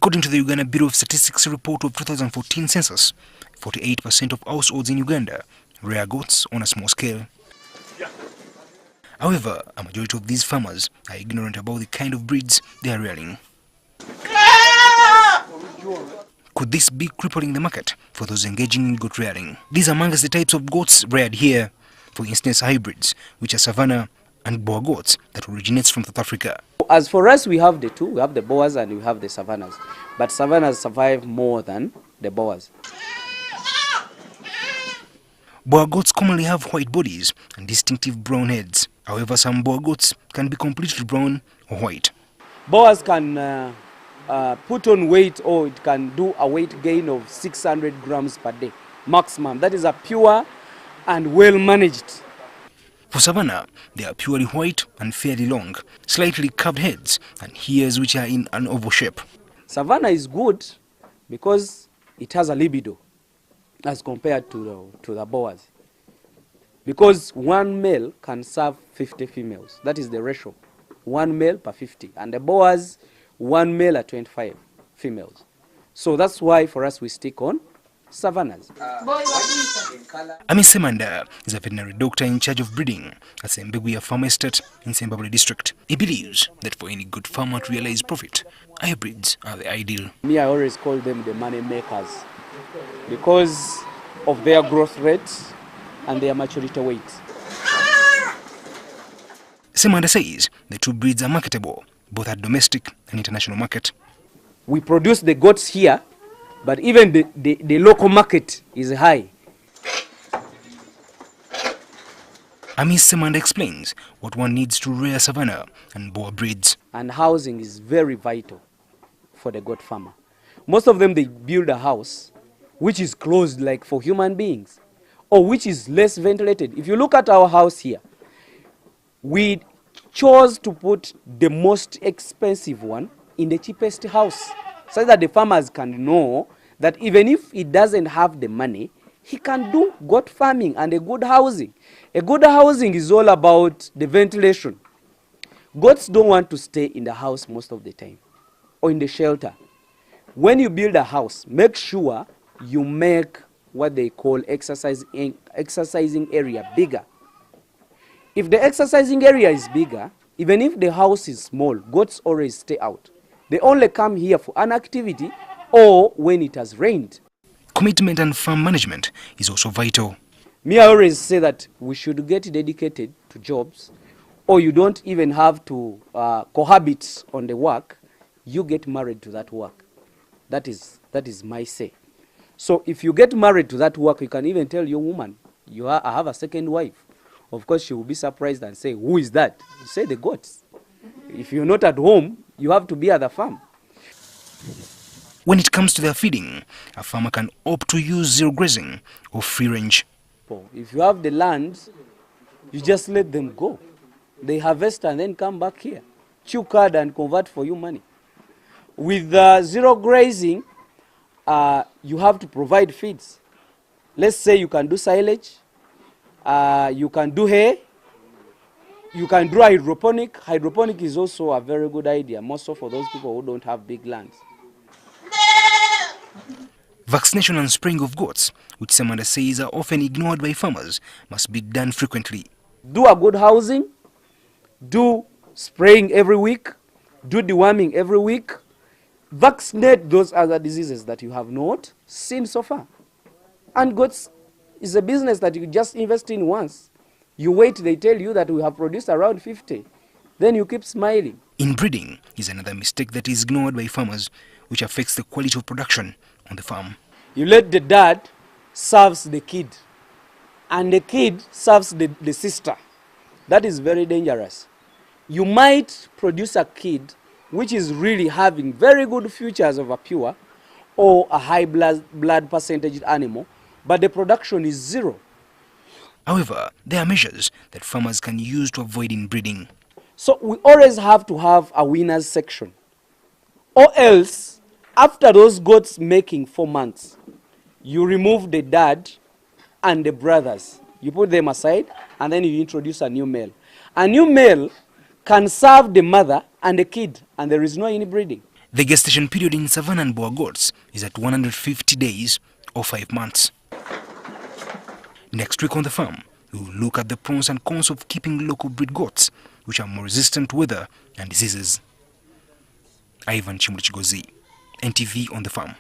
According to the Uganda Bureau of Statistics report of 2014 census, 48% of households in Uganda rear goats on a small scale. However, a majority of these farmers are ignorant about the kind of breeds they are rearing. Could this be crippling the market for those engaging in goat rearing? These are amongst the types of goats reared here. For instance, hybrids, which are Savannah and Boer goats that originates from South Africa. As for us, we have the two. We have the Boers and we have the Savannahs. But Savannahs survive more than the Boers. Boer goats commonly have white bodies and distinctive brown heads. However, some Boer goats can be completely brown or white. Boers can put on weight, or it can do a weight gain of 600 grams per day, maximum. That is a pure and well managed. For Savannah, they are purely white and fairly long, slightly curved heads and ears which are in an oval shape. Savannah is good because it has a libido as compared to the Boers. Because one male can serve 50 females. That is the ratio. One male per 50. And the Boers, one male at 25 females. So that's why for us we stick on Savannahs. Ami Semanda is a veterinary doctor in charge of breeding at Sembeguya Farm Estate in Sembabule district. He believes that for any good farmer to realize profit, hybrids are the ideal. Me, I always call them the money makers because of their growth rates and their maturity weight. Semanda says the two breeds are marketable, both at domestic and international market. We produce the goats here, but even the local market is high. Amis Semanda explains what one needs to rear Savannah and Boer breeds. And housing is very vital for the goat farmer. Most of them, they build a house which is closed like for human beings, or which is less ventilated. If you look at our house here, we chose to put the most expensive one in the cheapest house, so that the farmers can know that even if he doesn't have the money, he can do goat farming and a good housing. A good housing is all about the ventilation. Goats don't want to stay in the house most of the time or in the shelter. When you build a house, make sure you make what they call exercising area bigger. If the exercising area is bigger, even if the house is small, goats always stay out. They only come here for an activity or when it has rained. Commitment and farm management is also vital. Me, I always say that we should get dedicated to jobs, or you don't even have to cohabit on the work. You get married to that work. That is my say. So if you get married to that work, you can even tell your woman, I have a second wife. Of course, she will be surprised and say, who is that? You say the goats. If you're not at home, you have to be at the farm. When it comes to their feeding, a farmer can opt to use zero grazing or free range. If you have the land, you just let them go. They harvest and then come back here, chew cud and convert for you money. With zero grazing, you have to provide feeds. Let's say you can do silage, you can do hay, you can do hydroponic. Hydroponic is also a very good idea, more so for those people who don't have big lands. Vaccination and spraying of goats, which Semanda says are often ignored by farmers, must be done frequently. Do a good housing, do spraying every week, do deworming every week, vaccinate those other diseases that you have not seen so far. And goats is a business that you just invest in once. You wait, they tell you that we have produced around 50. Then you keep smiling. Inbreeding is another mistake that is ignored by farmers, which affects the quality of production on the farm. You let the dad serves the kid, and the kid serves the sister. That is very dangerous. You might produce a kid which is really having very good futures of a pure or a high blood percentage animal, but the production is zero. However, there are measures that farmers can use to avoid inbreeding. So we always have to have a winners section. Or else, after those goats making 4 months, you remove the dad and the brothers. You put them aside and then you introduce a new male. A new male can serve the mother and the kid, and there is no inbreeding. The gestation period in Savannah and Boer goats is at 150 days or 5 months. Next week on the farm, we will look at the pros and cons of keeping local breed goats, which are more resistant to weather and diseases. Ivan Chimulichigozi, NTV on the farm.